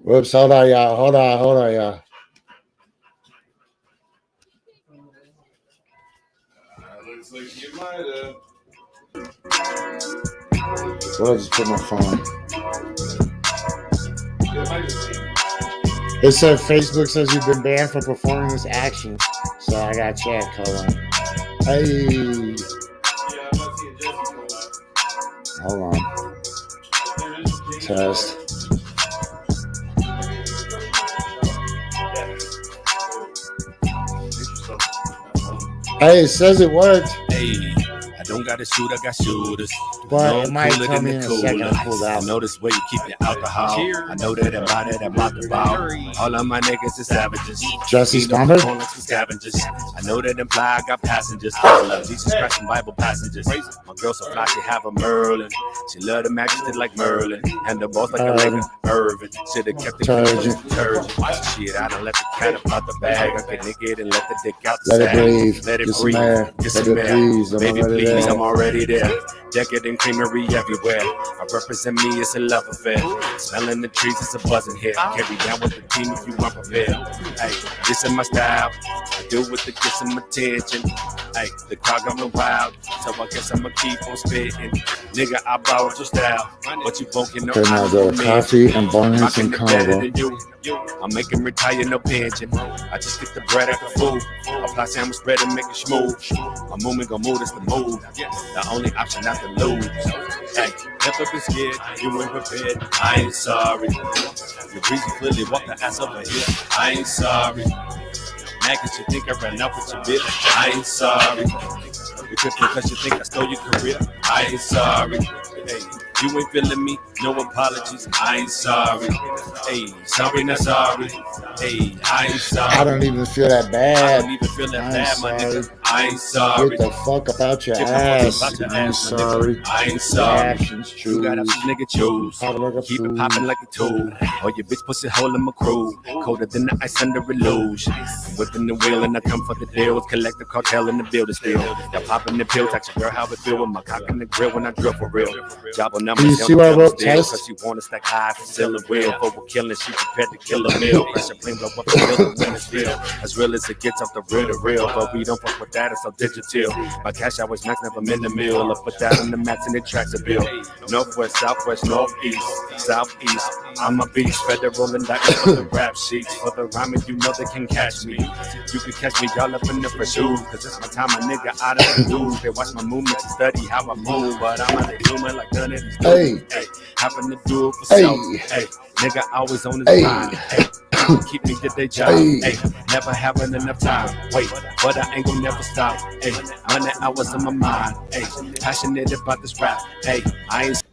Whoops, hold on, y'all. Hold on, y'all. Looks like you might have. So I just put my phone. It said Facebook says you've been banned from performing this action. So I got checked. Hold on. Hey. Yeah, I'm not seeing Jesse go live. Hold on. Test. Hey, it says it worked. Hey, I don't got to shoot, I got shooters. But it might tell me in a second I pulled out. I know this way you keep your alcohol. I know that about it, I'm out the ball. All of my niggas is savages. Jesse's number? Like some scavengers. I know that imply I got passengers. I love Jesus Christ and Bible passages. My girl so fly, she have a Merlin. She love the majesty like Merlin. And the boss like a Reagan Irvin. Should've kept the turgid. Watch shit, I done let the cat up out the bag. I can nick it and let the dick out the sack. Let it breathe. Let it breathe. Get some air. Baby, please, I'm already there. Decadent creamery everywhere. I represent me, it's a love affair. Smelling the trees, it's a buzzing here. Carry down with the team if you aren't prepared. Hey, this is my style. I do with the get some attention. Hey, the crowd going wild, so I guess I'ma keep on spitting. Nigga, I borrowed your style, but you won't get no Coffee and Bonghits and combo. I'm making retire no pension. I just get the bread out the food. Apply sandwich bread and make it smooth. My movement gon' move, that's the move. The only option not to lose. Hey, never been scared, you ain't prepared. I ain't sorry. Your breezy clearly walk the ass over here. I ain't sorry. Niggas, you think I ran up with your bitch. I ain't sorry. You tripping because you think I stole your career. I ain't sorry. Hey, you ain't feeling me, no apologies. I ain't sorry. Hey, sorry, not sorry. Hey, I ain't sorry. I don't even feel that bad. I don't even feel that bad, my nigga. I ain't sorry. Get the fuck about your ass. I ain't sorry. I ain't sorry. Actions true. You got options, nigga, choose. Keep it popping like a tool. Or your bitch pussy hole in my crew. Colder than the ice under a luge. Whipping the wheel and I come for the deals. Collect the cartel in the building still. Y'all popping the pills. Ask your girl how it feel with my cock in the grill when I drill for real. Job on numbers. You see what I wrote? Test. Cause she wanna stack high for selling real. For we're killing, she prepared to kill a meal. Pressure plane blow up the building when it's real. As real as it gets off the real to real. But we don't fuck with that, it's so digital. My cash always max, never in the mill. I put that on the max and it tracks a bill. Northwest, southwest, northeast, southeast. I'm a beast, federal and that for the rap sheets. For the rhyming, you know they can catch me. You can catch me all up in the pursuit. Cause it's my time, a nigga out of the news. They watch my movements and study how I move. But I'm out there doing like none of these dudes. Hey, having to do it for self. Hey, nigga always on his mind. Hey. Keep me to their job, hey, never having enough time, wait, but I ain't gonna never stop, hey, running hours in my mind, hey, passionate about this rap, hey, I ain't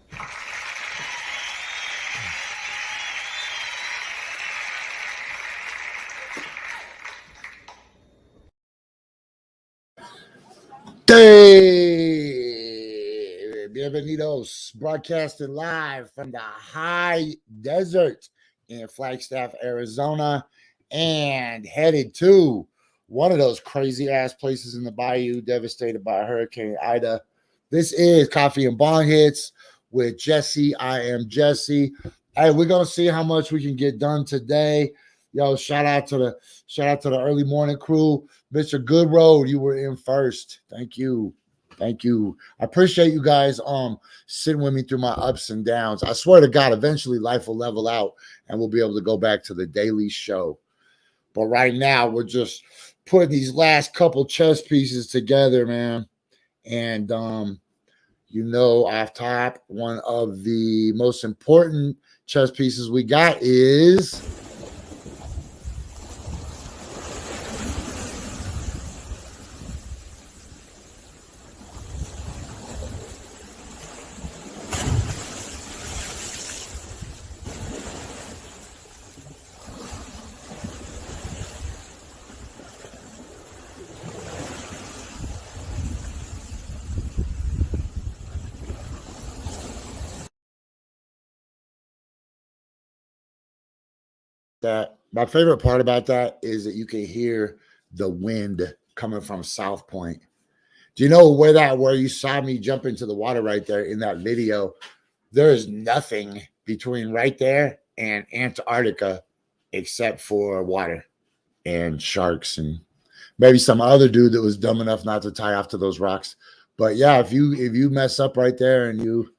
Bienvenidos, broadcasting live from the high desert in Flagstaff, Arizona, and headed to one of those crazy ass places in the Bayou devastated by Hurricane Ida. This is Coffee and Bonghits with Jesse. I am Jesse. Hey, we're gonna see how much we can get done today. Yo, shout out to the early morning crew. Mr. Good Road, you were in first. Thank you. Thank you. I appreciate you guys sitting with me through my ups and downs. I swear to God, eventually life will level out and we'll be able to go back to the daily show. But right now, we're just putting these last couple chess pieces together, man. And off top, one of the most important chess pieces we got is That my favorite part about that is that you can hear the wind coming from South Point. Do you know where you saw me jump into the water right there in that video? There is nothing between right there and Antarctica except for water and sharks and maybe some other dude that was dumb enough not to tie off to those rocks. But yeah, if you mess up right there and you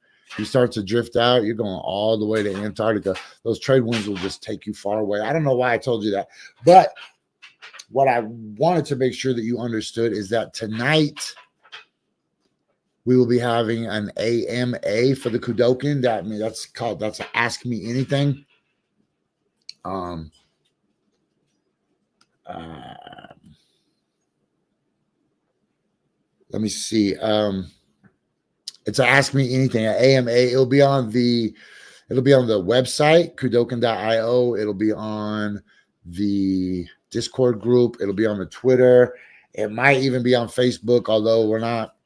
start to drift out, you're going all the way to Antarctica. Those trade winds will just take you far away. I don't know why I told you that, but what I wanted to make sure that you understood is that tonight we will be having an AMA for the Kudokan. That's Ask Me Anything. Let me see. It's a Ask Me Anything, an AMA. It'll be on the website, kudokan.io. It'll be on the Discord group. It'll be on the Twitter. It might even be on Facebook, although we're not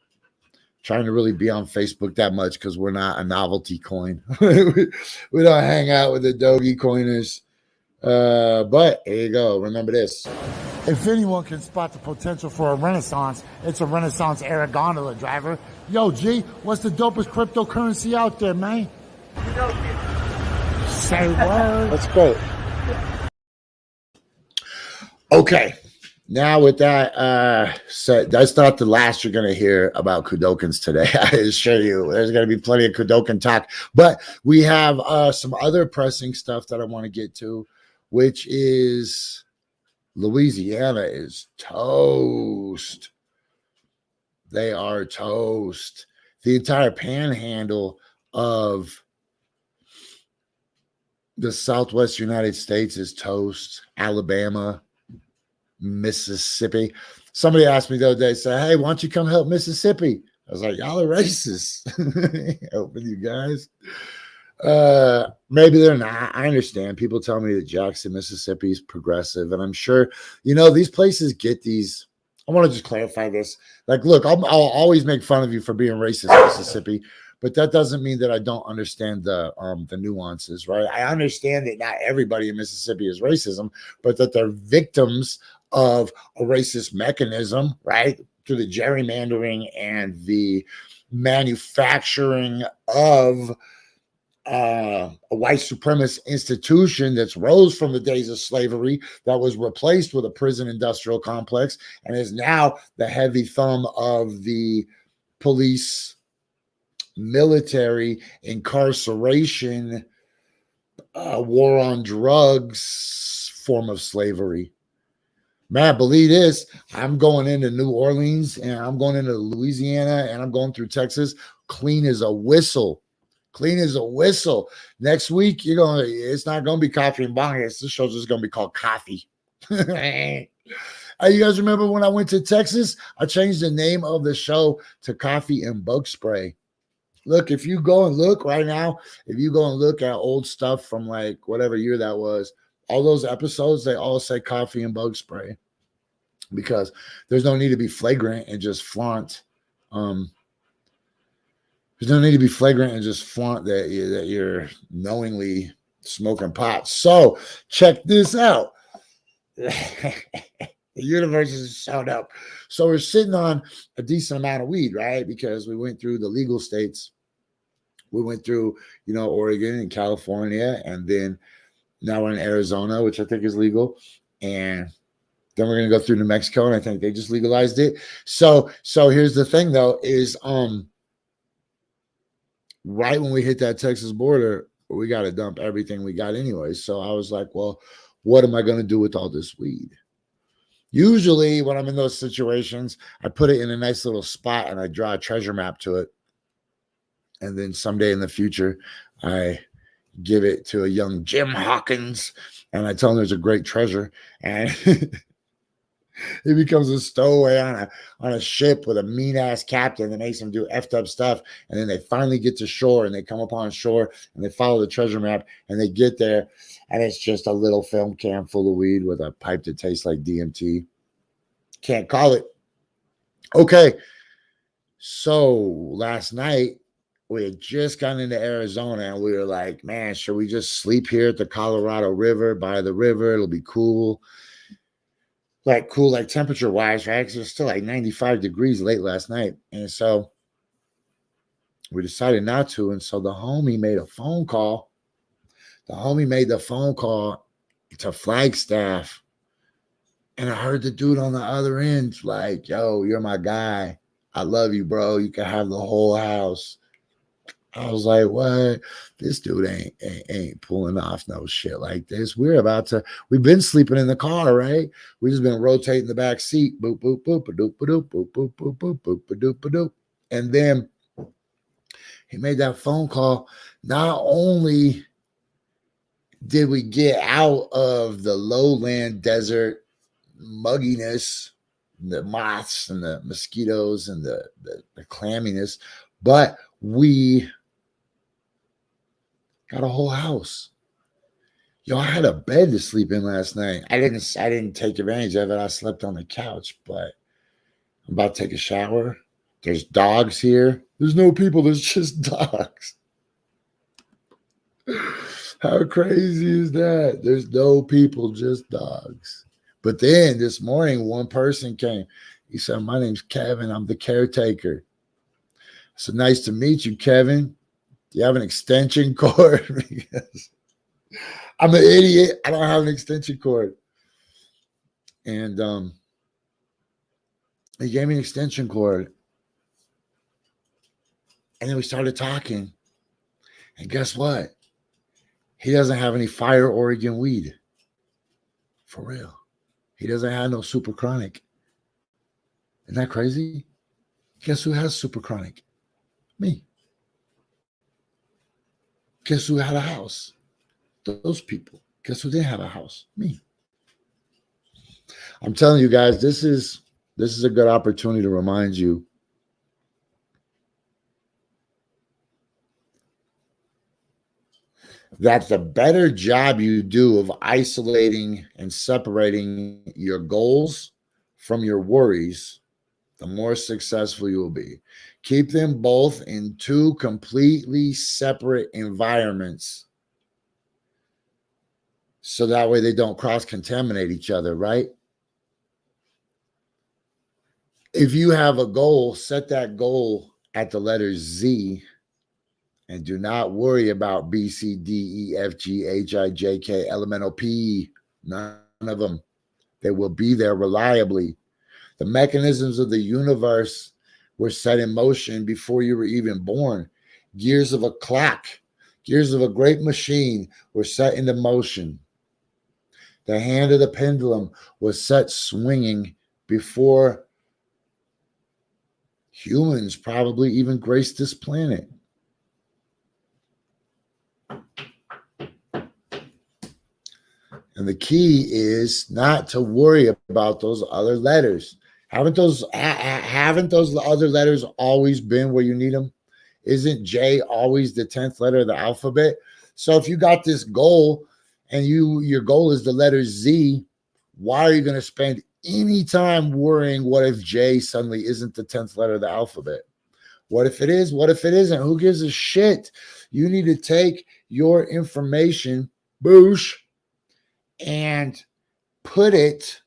trying to really be on Facebook that much because we're not a novelty coin. We don't hang out with the Doge coiners. But here you go. Remember this. If anyone can spot the potential for a renaissance, it's a Renaissance era gondola driver. Yo, G, what's the dopest cryptocurrency out there, man? Say word. That's great. Okay. Now with that said, that's not the last you're going to hear about Kudokans today. I assure you, there's going to be plenty of Kudokan talk. But we have some other pressing stuff that I want to get to, which is Louisiana is toast. They are toast. The entire panhandle of the Southwest United States is toast. Alabama, Mississippi. Somebody asked me the other day, said, hey, why don't you come help Mississippi? I was like, y'all are racist. Helping you guys. Maybe they're not. I understand. People tell me that Jackson, Mississippi is progressive, and I'm sure, these places get these. I want to just clarify this. Like, look, I'll always make fun of you for being racist, Mississippi, but that doesn't mean that I don't understand the nuances, right? I understand that not everybody in Mississippi is racism, but that they're victims of a racist mechanism, right? Through the gerrymandering and the manufacturing of a white supremacist institution that's rose from the days of slavery that was replaced with a prison industrial complex and is now the heavy thumb of the police, military, incarceration, war on drugs form of slavery. Man, believe this, I'm going into New Orleans and I'm going into Louisiana and I'm going through Texas clean as a whistle. Clean as a whistle. Next week, it's not going to be Coffee+Bonghits. This show's just going to be called Coffee. Hey, you guys remember when I went to Texas? I changed the name of the show to Coffee and Bug Spray. Look, if you go and look right now, if you go and look at old stuff from like whatever year that was, all those episodes, they all say Coffee and Bug Spray because there's no need to be flagrant and just flaunt. There's no need to be flagrant and just flaunt that you're knowingly smoking pot. So check this out. The universe has shown up. So we're sitting on a decent amount of weed, right? Because we went through the legal states. We went through, Oregon and California, and then now we're in Arizona, which I think is legal. And then we're going to go through New Mexico, and I think they just legalized it. So here's the thing, though, is right when we hit that Texas border, we got to dump everything we got anyway. So I was like, well, what am I going to do with all this weed? Usually when I'm in those situations, I put it in a nice little spot and I draw a treasure map to it. And then someday in the future, I give it to a young Jim Hawkins and I tell him there's a great treasure. And he becomes a stowaway on a ship with a mean ass captain that makes him do effed up stuff. And then they finally get to shore and they come upon shore and they follow the treasure map and they get there. And it's just a little film can full of weed with a pipe that tastes like DMT. Can't call it. Okay. So last night we had just gotten into Arizona, and we were like, man, should we just sleep here at the Colorado River, by the river? It'll be cool. Like cool, like temperature wise, right? Because it was still like 95 degrees late last night. And so we decided not to. And so the homie made a phone call. The homie made the phone call to Flagstaff. And I heard the dude on the other end like, yo, you're my guy. I love you, bro. You can have the whole house. I was like, what? This dude ain't pulling off no shit like this. We've been sleeping in the car, right? We just been rotating the back seat. Boop, boop, boop, doop, doop, boop, boop, boop, boop, boop, doop, doop. And then he made that phone call. Not only did we get out of the lowland desert mugginess, the moths and the mosquitoes and the clamminess, but we got a whole house. Yo, I had a bed to sleep in last night. I didn't take advantage of it. I slept on the couch, but I'm about to take a shower. There's dogs here. There's no people, there's just dogs. How crazy is that? There's no people, just dogs. But then this morning, one person came. He said, my name's Kevin. I'm the caretaker. I said, nice to meet you, Kevin. Do you have an extension cord? Because I'm an idiot. I don't have an extension cord. And he gave me an extension cord. And then we started talking. And guess what? He doesn't have any fire Oregon weed. For real. He doesn't have no super chronic. Isn't that crazy? Guess who has super chronic? Me. Guess who had a house? Those people. Guess who didn't have a house? Me. I'm telling you guys, this is a good opportunity to remind you that the better job you do of isolating and separating your goals from your worries, the more successful you will be. Keep them both in two completely separate environments so that way they don't cross-contaminate each other, right? If you have a goal, set that goal at the letter Z and do not worry about B, C, D, E, F, G, H, I, J, K, L, M, N, O, P. None of them. They will be there reliably. The mechanisms of the universe were set in motion before you were even born. Gears of a clock, gears of a great machine were set into motion. The hand of the pendulum was set swinging before humans probably even graced this planet. And the key is not to worry about those other letters. Haven't those other letters always been where you need them? Isn't J always the 10th letter of the alphabet? So if you got this goal and your goal is the letter Z, why are you going to spend any time worrying what if J suddenly isn't the 10th letter of the alphabet? What if it is? What if it isn't? Who gives a shit? You need to take your information, boosh, and put it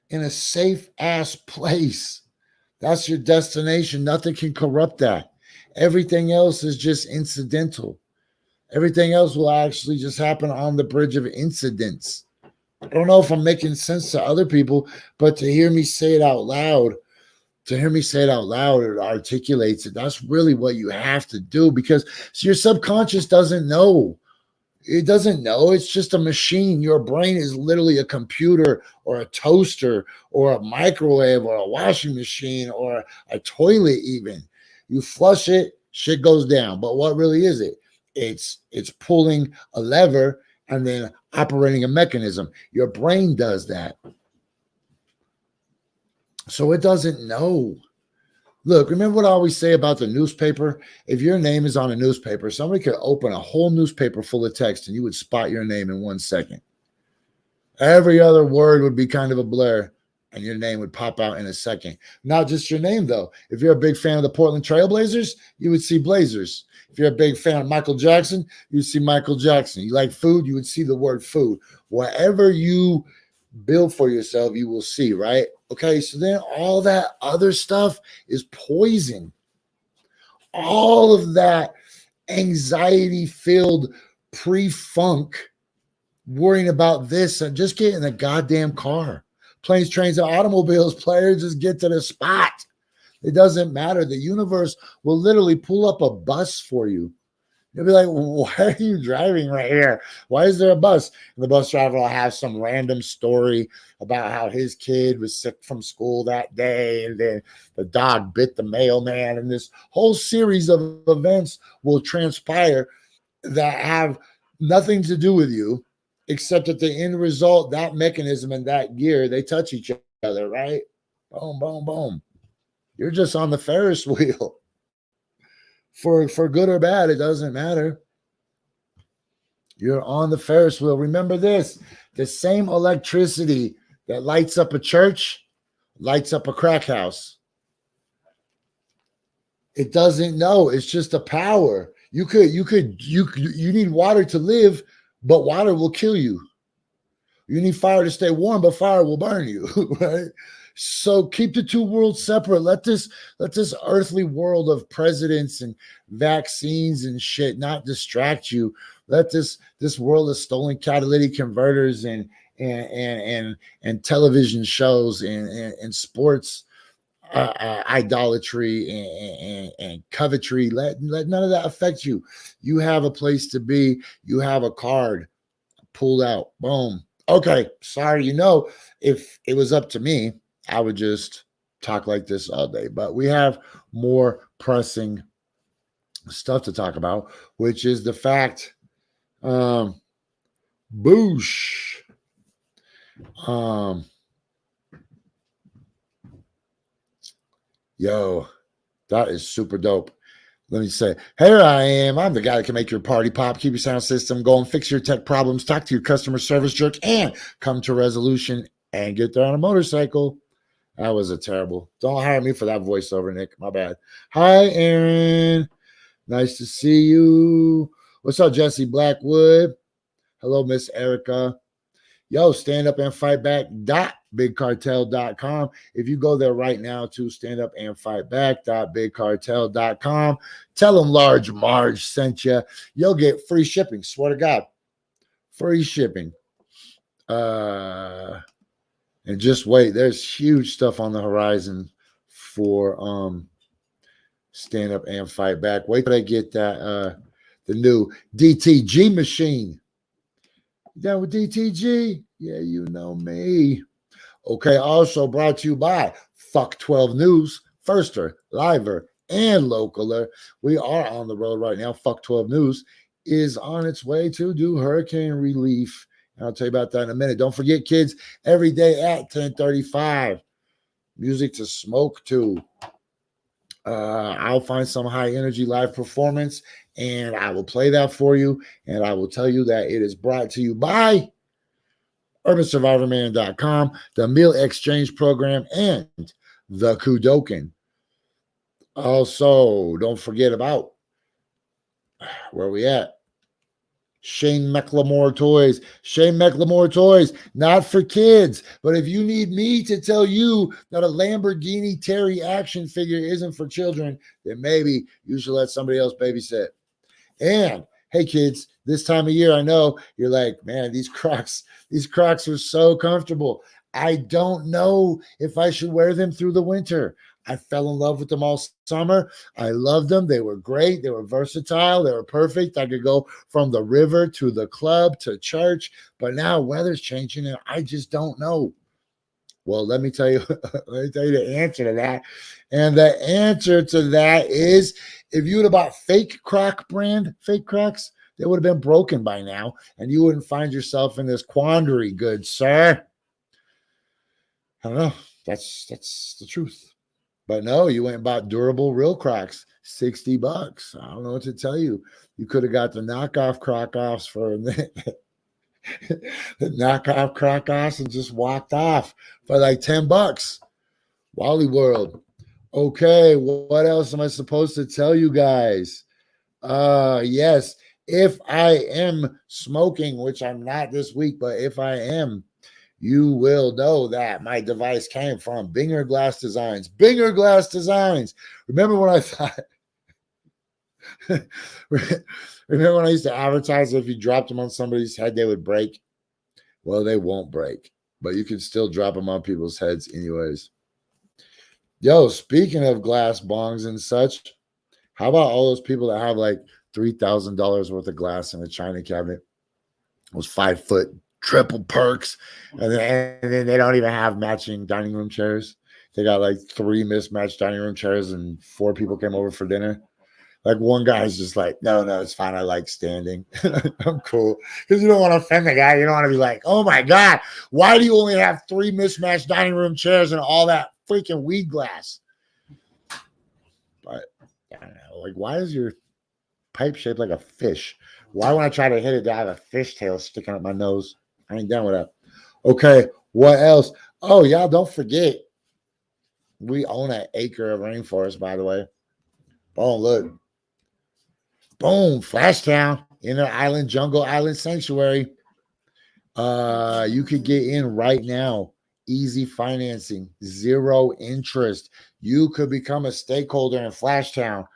in a safe ass place. That's your destination. Nothing can corrupt that. Everything else is just incidental. Everything else will actually just happen on the bridge of incidents. I don't know if I'm making sense to other people, but to hear me say it out loud, it articulates it. That's really what you have to do, because your subconscious doesn't know. It doesn't know. It's just a machine. Your brain is literally a computer or a toaster or a microwave or a washing machine or a toilet even. You flush it, shit goes down. But what really is it? It's pulling a lever and then operating a mechanism. Your brain does that. So it doesn't know. Look, remember what I always say about the newspaper? If your name is on a newspaper, somebody could open a whole newspaper full of text and you would spot your name in 1 second. Every other word would be kind of a blur. and your name would pop out in a second. Not just your name, though. If you're a big fan of the Portland Trailblazers, you would see Blazers. If you're a big fan of Michael Jackson, you would see Michael Jackson. You like food, you would see the word food. Whatever you build for yourself, you will see, right? Okay, so then all that other stuff is poison. All of that anxiety-filled pre-funk, worrying about this, and just get in the goddamn car. Planes, trains, and automobiles, players, just get to the spot. It doesn't matter. The universe will literally pull up a bus for you. You'll be like, why are you driving right here? Why is there a bus? And the bus driver will have some random story about how his kid was sick from school that day, and then the dog bit the mailman, and this whole series of events will transpire that have nothing to do with you, except at the end result, that mechanism and that gear, they touch each other, right? Boom, boom, boom. You're just on the Ferris wheel. For good or bad, it doesn't matter. You're on the Ferris wheel. Remember this, the same electricity that lights up a church lights up a crack house. It doesn't know. It's just a power. You need water to live, but water will kill you. You need fire to stay warm, but fire will burn you, right? So keep the two worlds separate. Let this earthly world of presidents and vaccines and shit not distract you. Let this world of stolen catalytic converters and television shows and sports idolatry and covetry. Let none of that affect you. You have a place to be. You have a card pulled out. Boom. Okay. Sorry. If it was up to me, I would just talk like this all day. But we have more pressing stuff to talk about, which is the fact, boosh. Yo, that is super dope. Let me say, here I am. I'm the guy that can make your party pop, keep your sound system going, fix your tech problems, talk to your customer service jerk, and come to resolution and get there on a motorcycle. That was a terrible. Don't hire me for that voiceover, Nick. My bad. Hi, Aaron. Nice to see you. What's up, Jesse Blackwood? Hello, Miss Erica. Yo, stand up and fight back.bigcartel.com. If you go there right now to stand up and fight back.bigcartel.com, tell them Large Marge sent you. You'll get free shipping. Swear to God. Free shipping. And just wait, there's huge stuff on the horizon for stand up and fight back. Wait till I get that the new DTG machine. You down with DTG? Yeah, you know me. Okay, also brought to you by Fuck 12 News, Firster, Liver, and Localer. We are on the road right now. Fuck 12 News is on its way to do hurricane relief. I'll tell you about that in a minute. Don't forget, kids, every day at 10:35, music to smoke to. I'll find some high energy live performance and I will play that for you. And I will tell you that it is brought to you by UrbanSurvivorMan.com, the Meal Exchange Program, and the Kudokan. Also, don't forget about where we at. Shane McLemore Toys. Shane McLemore Toys, not for kids. But if you need me to tell you that a Lamborghini Terry action figure isn't for children, then maybe you should let somebody else babysit. And hey, kids, this time of year, I know you're like, man, these Crocs are so comfortable. I don't know if I should wear them through the winter. I fell in love with them all summer. I loved them. They were great. They were versatile. They were perfect. I could go from the river to the club to church. But now weather's changing and I just don't know. Well, let me tell you the answer to that. And the answer to that is if you would have bought fake Croc brand, fake Crocs, they would have been broken by now. And you wouldn't find yourself in this quandary, good sir. I don't know. That's the truth. But no, you went and bought durable real Crocs, $60. I don't know what to tell you. You could have got the knockoff Croc offs for Knock off crack ass and just walked off for like $10. Wally World. Okay, what else am I supposed to tell you guys? Yes, if I am smoking, which I'm not this week, but if I am, you will know that my device came from Binger Glass Designs. Binger Glass Designs. Remember when I thought, remember when I used to advertise if you dropped them on somebody's head, they would break? Well, they won't break, but you can still drop them on people's heads anyways. Yo, speaking of glass bongs and such, how about all those people that have like $3,000 worth of glass in a china cabinet? Those 5-foot triple perks, and then they don't even have matching dining room chairs. They got like 3 mismatched dining room chairs, and 4 people came over for dinner. Like one guy's just like, no, it's fine. I like standing. I'm cool. Because you don't want to offend the guy. You don't want to be like, oh my God, why do you only have 3 mismatched dining room chairs and all that freaking weed glass? But I don't know. Like, why is your pipe shaped like a fish? Why when I try to hit it, do I have a fish tail sticking up my nose? I ain't down with that. Okay, what else? Oh, y'all don't forget. We own an acre of rainforest, by the way. Boom, look. Boom, Flashtown, Inner Island Jungle Island Sanctuary. You could get in right now. Easy financing, 0 interest. You could become a stakeholder in Flashtown.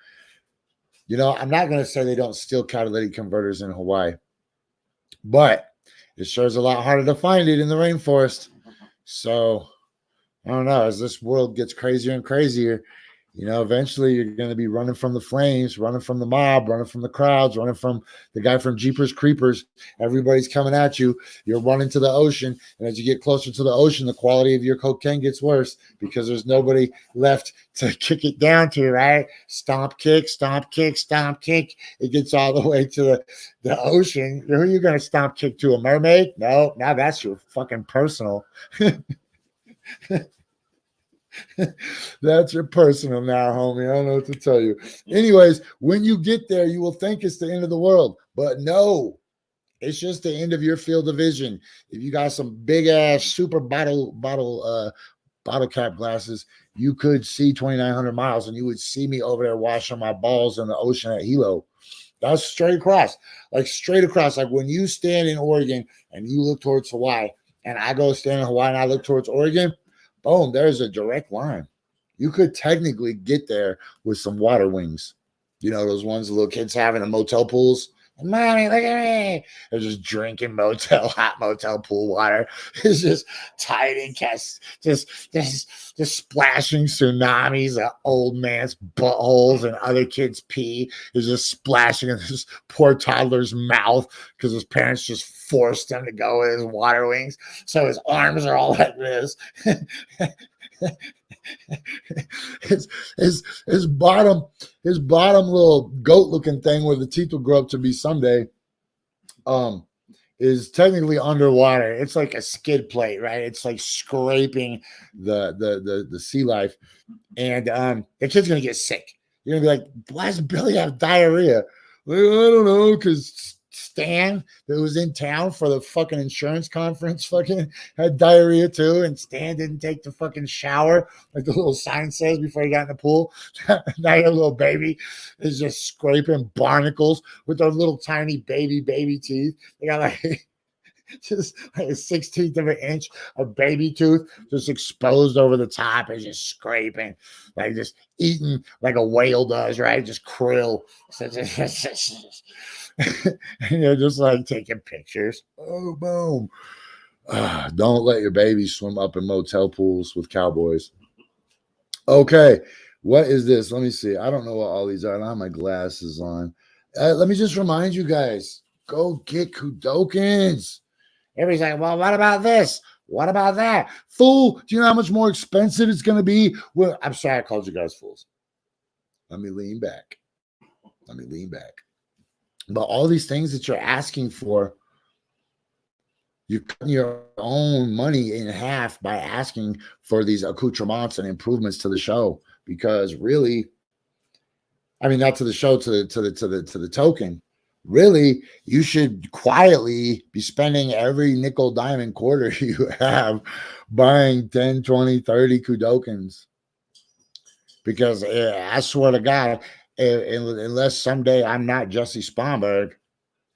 You know, I'm not going to say they don't steal catalytic converters in Hawaii, but it sure is a lot harder to find it in the rainforest. So, I don't know. As this world gets crazier and crazier, you know, eventually you're going to be running from the flames, running from the mob, running from the crowds, running from the guy from Jeepers Creepers. Everybody's coming at you. You're running to the ocean. And as you get closer to the ocean, the quality of your cocaine gets worse because there's nobody left to kick it down to, right? Stomp, kick, stomp, kick, stomp, kick. It gets all the way to the ocean. Who are you going to stomp kick to? A mermaid? No, now that's your fucking personal. That's your personal now, homie. I don't know what to tell you. Anyways, when you get there, you will think it's the end of the world. But no, it's just the end of your field of vision. If you got some big ass super bottle cap glasses, you could see 2,900 miles and you would see me over there washing my balls in the ocean at Hilo. That's straight across. Like straight across. Like when you stand in Oregon and you look towards Hawaii, and I go stand in Hawaii and I look towards Oregon, boom, there's a direct line. You could technically get there with some water wings. You know, those ones the little kids have in the motel pools. Mommy, look at me. They're just drinking hot motel pool water. It's just tight and just splashing tsunamis of old man's buttholes and other kids' pee is just splashing in this poor toddler's mouth because his parents just forced him to go with his water wings. So his arms are all like this. his bottom little goat looking thing where the teeth will grow up to be someday is technically underwater. It's like a skid plate, right? It's like scraping the sea life, and the kid's gonna get sick. You're gonna be like, why does Billy have diarrhea? Like, I don't know, because Stan, that was in town for the fucking insurance conference, fucking had diarrhea too, and Stan didn't take the fucking shower like the little sign says before he got in the pool. Now your little baby is just scraping barnacles with their little tiny baby teeth. They got like just like a 16th of an inch of baby tooth just exposed over the top and just scraping, like just eating like a whale does, right? Just krill. And they're just like taking pictures. Oh, boom. Don't let your baby swim up in motel pools with cowboys. Okay, what is this? Let me see. I don't know what all these are. I don't have my glasses on. Let me just remind you guys, go get Kudokins. Everybody's like, well, what about this? What about that? Fool, do you know how much more expensive it's going to be? Well, I'm sorry I called you guys fools. Let me lean back. But all these things that you're asking for, you're cutting your own money in half by asking for these accoutrements and improvements to the show. Because really, I mean, not to the show, to the token. really, you should quietly be spending every nickel, diamond, quarter you have buying 10, 20, 30 Kudokins. Because I swear to God, unless someday I'm not Jesse Spomberg,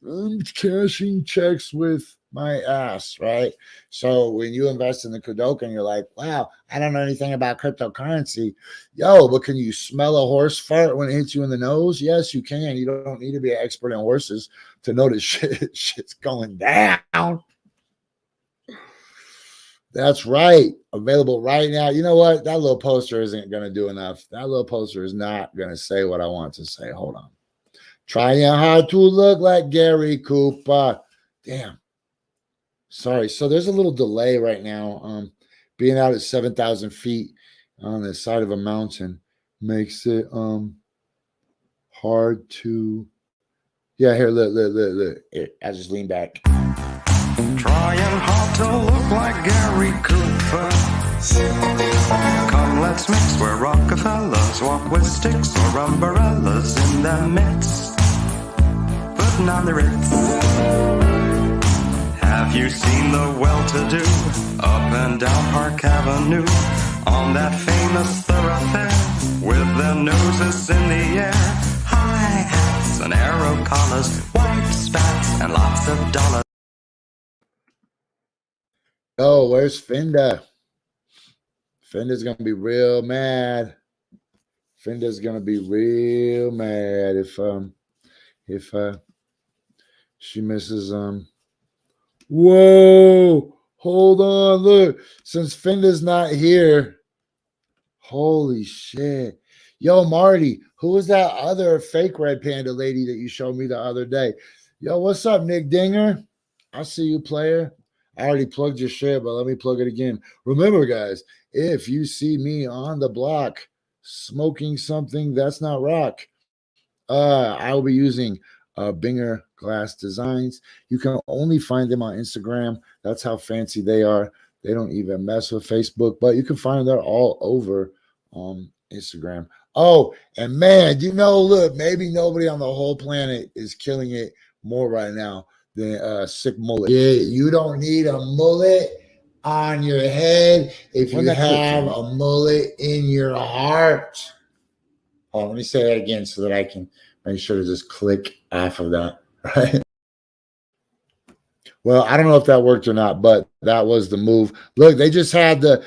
I'm cashing checks with my ass, right? So when you invest in the Kudokan, you're like, wow, I don't know anything about cryptocurrency. Yo, but can you smell a horse fart when it hits you in the nose? Yes, you can. You don't need to be an expert in horses to know that shit's going down. That's right. Available right now. You know what? That little poster isn't going to do enough. That little poster is not going to say what I want to say. Hold on. Trying hard to look like Gary Cooper. Damn. Sorry. So there's a little delay right now. Being out at 7,000 feet on the side of a mountain makes it hard to. Yeah, here, look. Here, I just lean back. Trying hard to look like Gary Cooper. Come, let's mix where Rockefellers walk with sticks or umbrellas in their midst. Putting on the Ritz. Have you seen the well-to-do up and down Park Avenue on that famous thoroughfare with their noses in the air? High hats and arrow collars, white spats and lots of dollars. Oh, where's Finda? Finda's gonna be real mad. Finda's gonna be real mad if she misses Whoa, hold on, look. Since Finda's not here, holy shit. Yo, Marty, who was that other fake red panda lady that you showed me the other day? Yo, what's up, Nick Dinger? I see you, player. I already plugged your shit, but let me plug it again. Remember, guys, if you see me on the block smoking something that's not rock, I will be using Binger Glass Designs. You can only find them on Instagram. That's how fancy they are. They don't even mess with Facebook, but you can find them. They're all over Instagram. Oh, and man, look, maybe nobody on the whole planet is killing it more right now than Sick Mullet. Yeah, you don't need a mullet on your head if you have a mullet in your heart. Oh, let me say that again so that I can make sure to just click off of that, right? Well, I don't know if that worked or not, but that was the move. Look, they just had the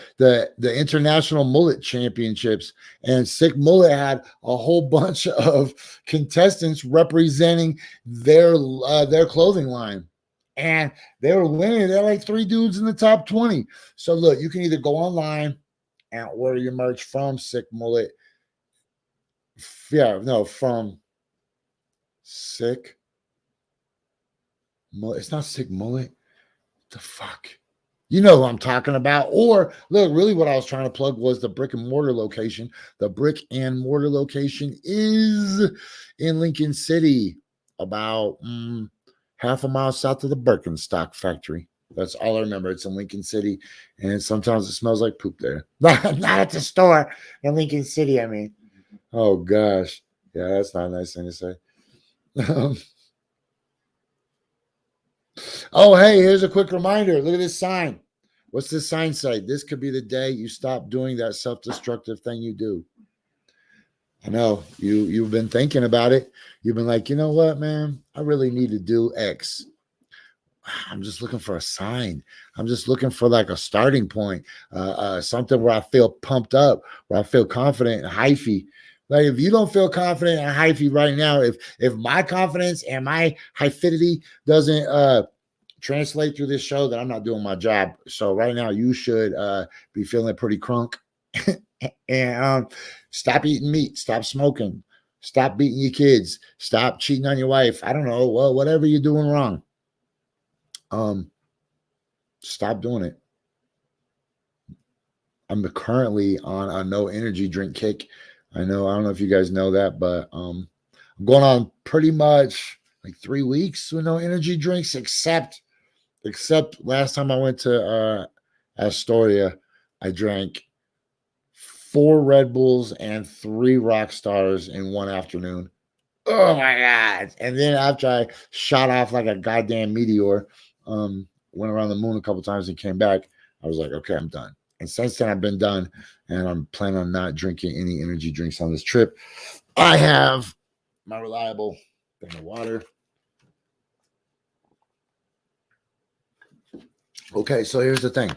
International Mullet Championships, and Sick Mullet had a whole bunch of contestants representing their clothing line, and they were winning. They're like 3 dudes in the top 20. So look, you can either go online and order your merch from Sick Mullet. Yeah, no, from Sick Mullet. It's not Sick Mullet. What the fuck? You know who I'm talking about. Or look, really what I was trying to plug was the brick and mortar location. The brick and mortar location is in Lincoln City, about half a mile south of the Birkenstock factory. That's all I remember. It's in Lincoln City, and sometimes it smells like poop there. Not at the store in Lincoln City, I mean. Oh, gosh. Yeah, that's not a nice thing to say. Oh, hey, here's a quick reminder. Look at this sign. What's this sign say? This could be the day you stop doing that self-destructive thing you do. I know you've been thinking about it. You've been like, you know what, man? I really need to do X. I'm just looking for a sign. I'm just looking for like a starting point, something where I feel pumped up, where I feel confident and hyphy. Like if you don't feel confident and hyphy right now, if my confidence and my hyphidity doesn't translate through this show, then I'm not doing my job. So right now you should be feeling pretty crunk and stop eating meat, stop smoking, stop beating your kids, stop cheating on your wife. I don't know, well, whatever you're doing wrong. Stop doing it. I'm currently on a no energy drink kick. I don't know if you guys know that, but I'm going on pretty much like 3 weeks with no energy drinks, except last time I went to Astoria, I drank 4 Red Bulls and 3 Rock Stars in one afternoon. Oh my God. And then after I shot off like a goddamn meteor, went around the moon a couple times and came back, I was like, okay, I'm done. And since then I've been done, and I'm planning on not drinking any energy drinks on this trip. I have my reliable thing of water. Okay, so here's the thing.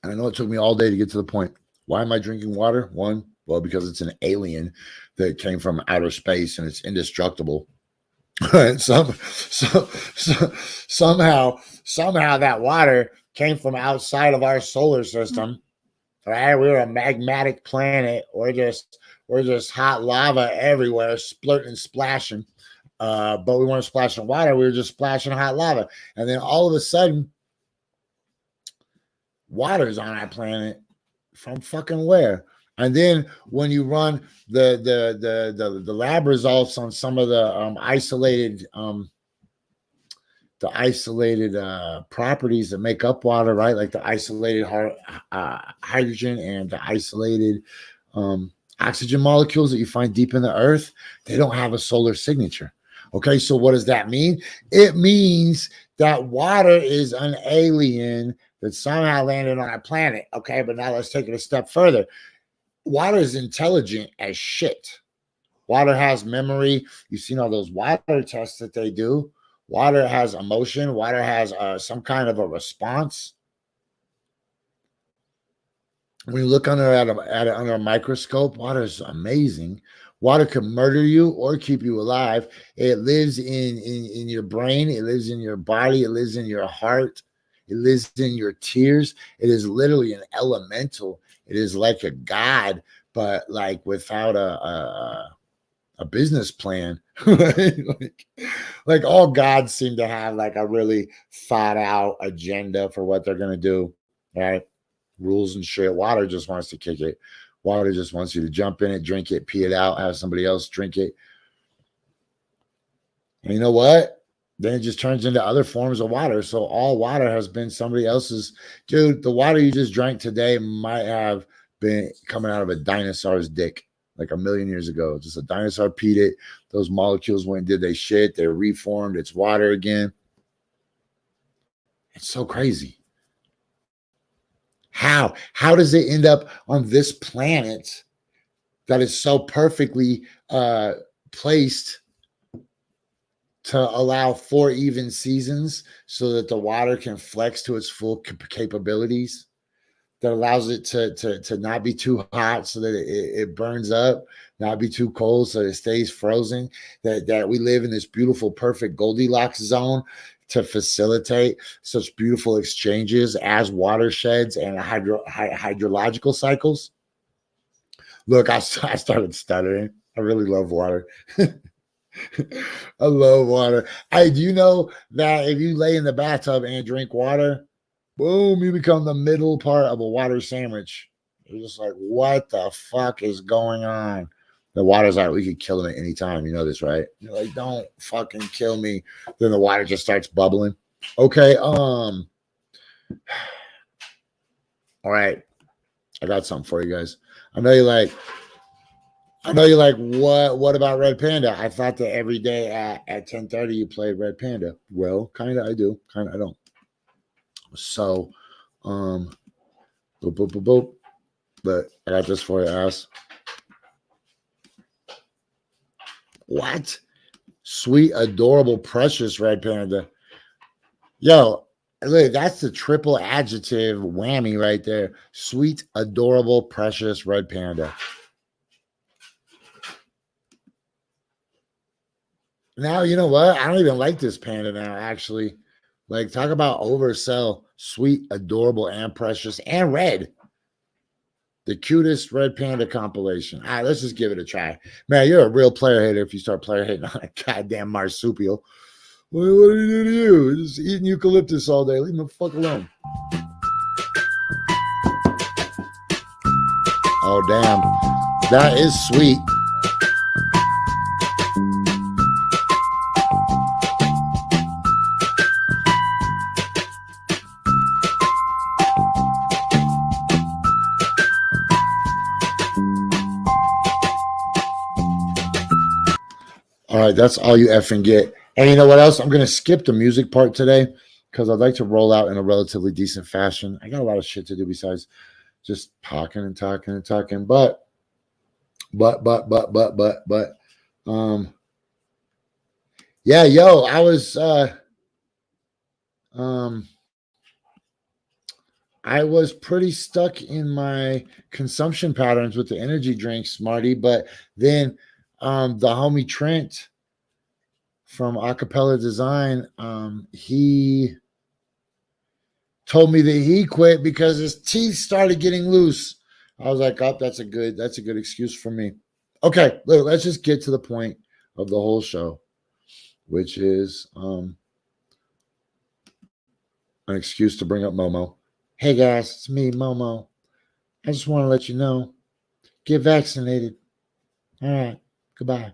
And I know it took me all day to get to the point. Why am I drinking water? One, well, because it's an alien that came from outer space and it's indestructible. Right? Somehow that water came from outside of our solar system. Right? We're a magmatic planet. We're just hot lava everywhere, splurting and splashing. But we weren't splashing water. We were just splashing hot lava. And then all of a sudden, water's on our planet from fucking where? And then when you run the lab results on some of the isolated properties that make up water, right? Like the isolated hydrogen and the isolated oxygen molecules that you find deep in the earth, they don't have a solar signature. Okay, so what does that mean? It means that water is an alien that somehow landed on our planet. Okay, but now let's take it a step further. Water is intelligent as shit. Water has memory. You've seen all those water tests that they do. Water has emotion. Water has some kind of a response. When you look under it under a microscope, water is amazing. Water can murder you or keep you alive. It lives in your brain. It lives in your body. It lives in your heart. It lives in your tears. It is literally an elemental. It is like a god, but like without a business plan. Right? like all gods seem to have like a really thought out agenda for what they're gonna do. Right? Rules and shit. Water just wants to kick it. Water just wants you to jump in it, drink it, pee it out, have somebody else drink it. And you know what? Then it just turns into other forms of water. So all water has been somebody else's. Dude, the water you just drank today might have been coming out of a dinosaur's dick like 1 million years ago. Just a dinosaur peed it. Those molecules went and did they shit. They reformed. It's water again. It's so crazy. How does it end up on this planet that is so perfectly placed to allow 4 even seasons so that the water can flex to its full capabilities, that allows it to not be too hot so that it burns up, not be too cold so it stays frozen, that we live in this beautiful, perfect Goldilocks zone to facilitate such beautiful exchanges as watersheds and hydrological cycles. Look, I started stuttering. I really love water. I love water. Do you know that if you lay in the bathtub and drink water, boom, you become the middle part of a water sandwich. You're just like, what the fuck is going on? The water's like, we could kill him at any time. You know this, right? You're like, don't fucking kill me. Then the water just starts bubbling. Okay. All right. I got something for you guys. I know you're like, what about Red Panda? I thought that every day at 10:30 you played Red Panda. Well, kind of I do. Kind of I don't. So, boop, boop, boop, boop. But I got this for you, ass. What? Sweet, adorable, precious Red Panda. Yo, look, that's the triple adjective whammy right there. Sweet, adorable, precious Red Panda. Now, you know what? I don't even like this panda now, actually. Like, talk about oversell. Sweet, adorable, and precious, and red. The cutest Red Panda compilation. All right, let's just give it a try. Man, you're a real player hater if you start player hating on a goddamn marsupial. What do you do to you? Just eating eucalyptus all day. Leave me the fuck alone. Oh, damn. That is sweet. All right, that's all you effing get. And you know what else? I'm going to skip the music part today because I'd like to roll out in a relatively decent fashion. I got a lot of shit to do besides just talking and talking and talking. But, yeah, yo, I was pretty stuck in my consumption patterns with the energy drinks, Marty. But then the homie Trent from Acapella Design, he told me that he quit because his teeth started getting loose. I was like, oh, that's a good excuse for me. Okay, look, let's just get to the point of the whole show, which is an excuse to bring up Momo. Hey guys, it's me, Momo. I just want to let you know, get vaccinated. All right, goodbye.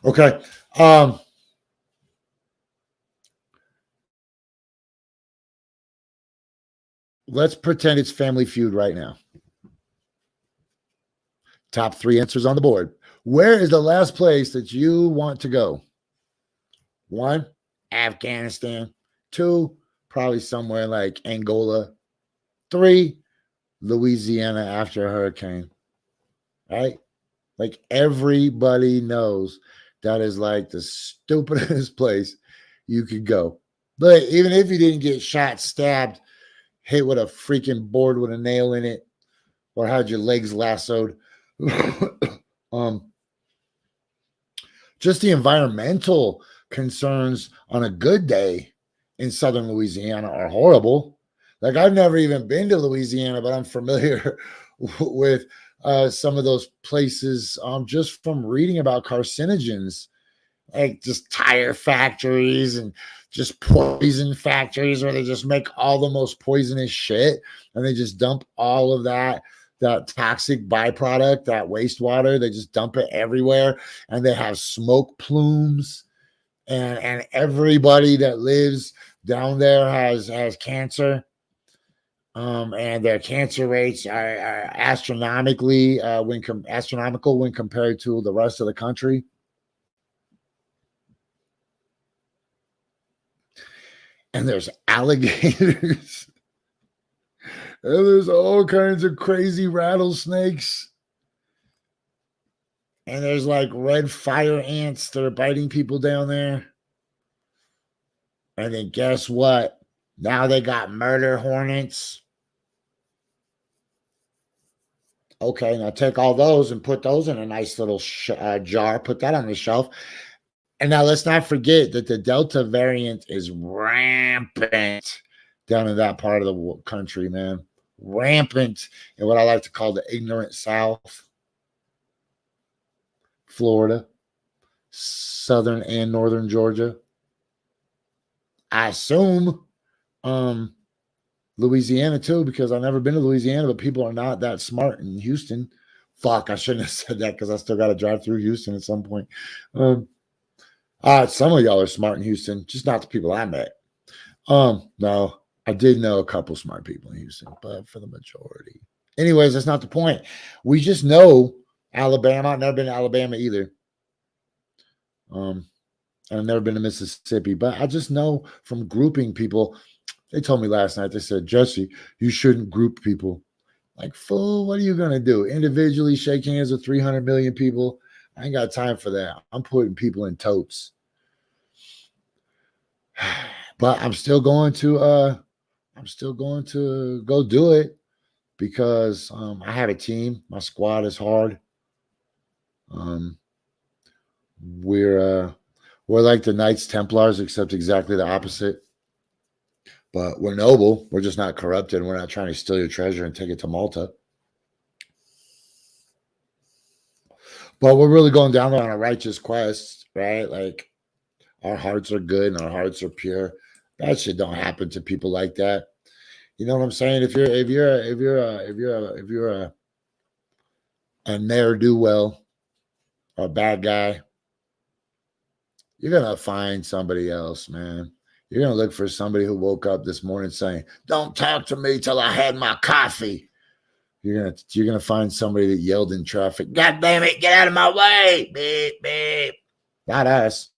Okay. Let's pretend it's Family Feud right now. Top 3 answers on the board. Where is the last place that you want to go? 1, Afghanistan. 2, probably somewhere like Angola. 3, Louisiana after a hurricane. Right? Like everybody knows that is like the stupidest place you could go. But even if you didn't get shot, stabbed, hit with a freaking board with a nail in it, or had your legs lassoed, just the environmental concerns on a good day in southern Louisiana are horrible. Like I've never even been to Louisiana, but I'm familiar with some of those places just from reading about carcinogens, like just tire factories and just poison factories where they just make all the most poisonous shit and they just dump all of that toxic byproduct, that wastewater, they just dump it everywhere, and they have smoke plumes, and everybody that lives down there has cancer, and their cancer rates are astronomically astronomical when compared to the rest of the country. And there's alligators. And there's all kinds of crazy rattlesnakes. And there's like red fire ants that are biting people down there. And then guess what? Now they got murder hornets. Okay, now take all those and put those in a nice little jar. Put that on the shelf. And now let's not forget that the Delta variant is rampant down in that part of the country, man. Rampant in what I like to call the ignorant South. Florida, southern and northern Georgia. I assume Louisiana too, because I've never been to Louisiana, but people are not that smart in Houston. Fuck, I shouldn't have said that because I still got to drive through Houston at some point. Some of y'all are smart in Houston, just not the people I met. No, I did know a couple smart people in Houston, but for the majority. Anyways, that's not the point. We just know Alabama. I've never been to Alabama either. I've never been to Mississippi, but I just know from grouping people. They told me last night, they said, Jesse, you shouldn't group people. Like, fool, what are you going to do? Individually shake hands with 300 million people? I ain't got time for that. I'm putting people in totes. But I'm still going to go do it because I have a team. My squad is hard. We're like the Knights Templars, except exactly the opposite. But we're noble. We're just not corrupted. We're not trying to steal your treasure and take it to Malta. But we're really going down there on a righteous quest, right? Like our hearts are good and our hearts are pure. That shit don't happen to people like that. You know what I'm saying? If you're a ne'er-do-well, a bad guy, you're gonna find somebody else, man. You're gonna look for somebody who woke up this morning saying, "Don't talk to me till I had my coffee." You're gonna find somebody that yelled in traffic, "God damn it, get out of my way!" Beep, beep. Not us,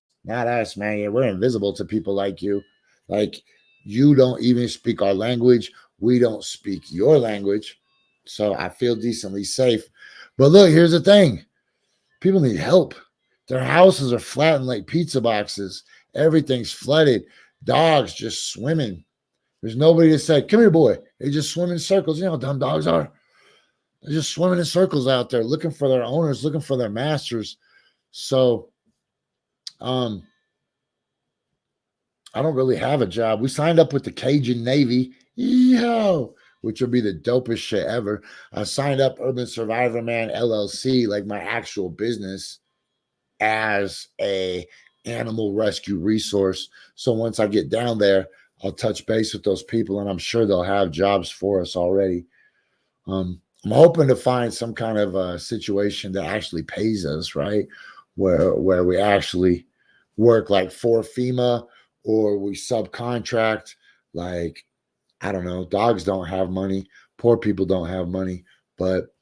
man. Yeah, we're invisible to people like you. Like, you don't even speak our language. We don't speak your language. So I feel decently safe. But look, here's the thing. People need help. Their houses are flattened like pizza boxes. Everything's flooded. Dogs just swimming. There's nobody to say, "Come here, boy." They just swim in circles. You know how dumb dogs are. They're just swimming in circles out there, looking for their owners, looking for their masters. So, I don't really have a job. We signed up with the Cajun Navy, which will be the dopest shit ever. I signed up Urban Survivor Man LLC, like my actual business, as a animal rescue resource. So once I get down there, I'll touch base with those people, and I'm sure they'll have jobs for us already. I'm hoping to find some kind of a situation that actually pays us, right? Where we actually work like for FEMA, or we subcontract. Like, I don't know, dogs don't have money, poor people don't have money, but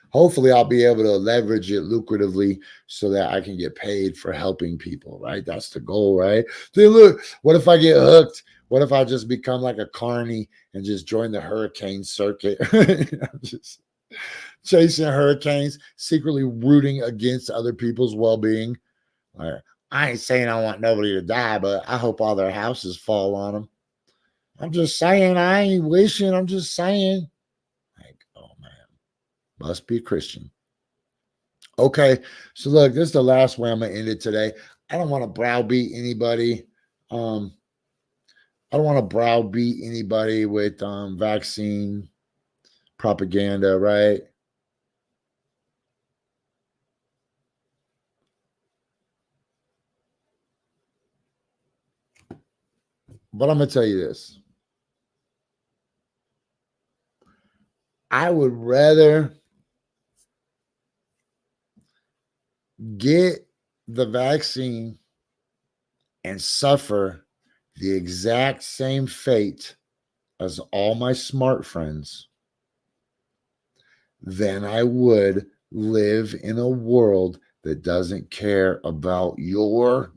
hopefully I'll be able to leverage it lucratively so that I can get paid for helping people, right? That's the goal, right? Then look, what if I get hooked? What if I just become like a carny and just join the hurricane circuit? I'm just chasing hurricanes, secretly rooting against other people's well-being. I ain't saying I want nobody to die, but I hope all their houses fall on them. I'm just saying, I ain't wishing. I'm just saying. Like, oh, man. Must be a Christian. Okay, so look, this is the last way I'm going to end it today. I don't want to browbeat anybody. I don't want to browbeat anybody with vaccine propaganda, right? But I'm going to tell you this. I would rather get the vaccine and suffer the exact same fate as all my smart friends than I would live in a world that doesn't care about your.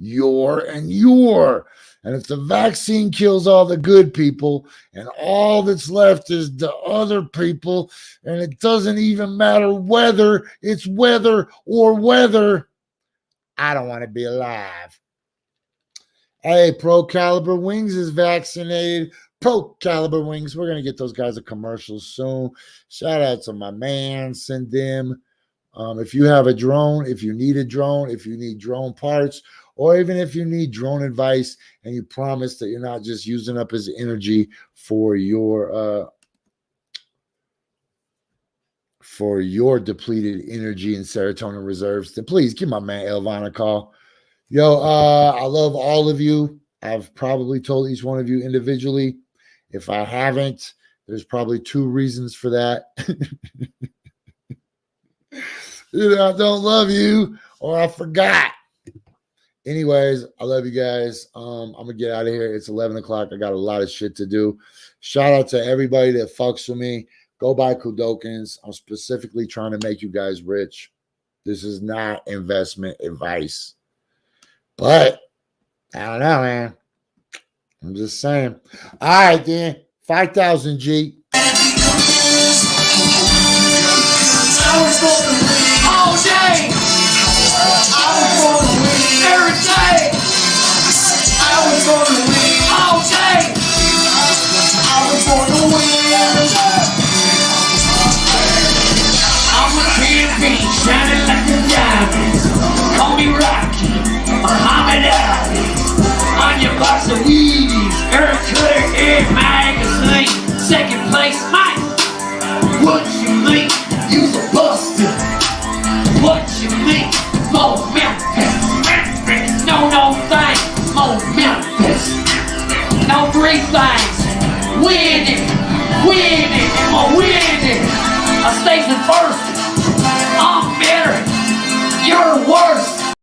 And if the vaccine kills all the good people and all that's left is the other people, and it doesn't even matter whether it's weather or weather, I don't want to be alive. Hey, Pro Caliber Wings is vaccinated. Pro Caliber Wings. We're going to get those guys a commercial soon. Shout out to my man. Send them. If you have a drone, if you need a drone, if you need drone parts, or even if you need drone advice and you promise that you're not just using up his energy for your depleted energy and serotonin reserves, then please give my man Elvon a call. Yo, I love all of you. I've probably told each one of you individually. If I haven't, there's probably 2 reasons for that. Either I don't love you or I forgot. Anyways, I love you guys. I'm going to get out of here. It's 11 o'clock. I got a lot of shit to do. Shout out to everybody that fucks with me. Go buy Kudokins. I'm specifically trying to make you guys rich. This is not investment advice. But I don't know, man. I'm just saying. All right, then. 5,000 G. I was gonna win all day. I was gonna win every day. I was gonna win all day. I was gonna win. I'm a champion, shining like a diamond. Call me Rocky, Muhammad Ali. On your box of Wheaties, Eric Cutter, Eric Magazine. Second place, Mike. What you mean? You's a buster. What you mean? More Memphis. No things. More Memphis. No 3 things.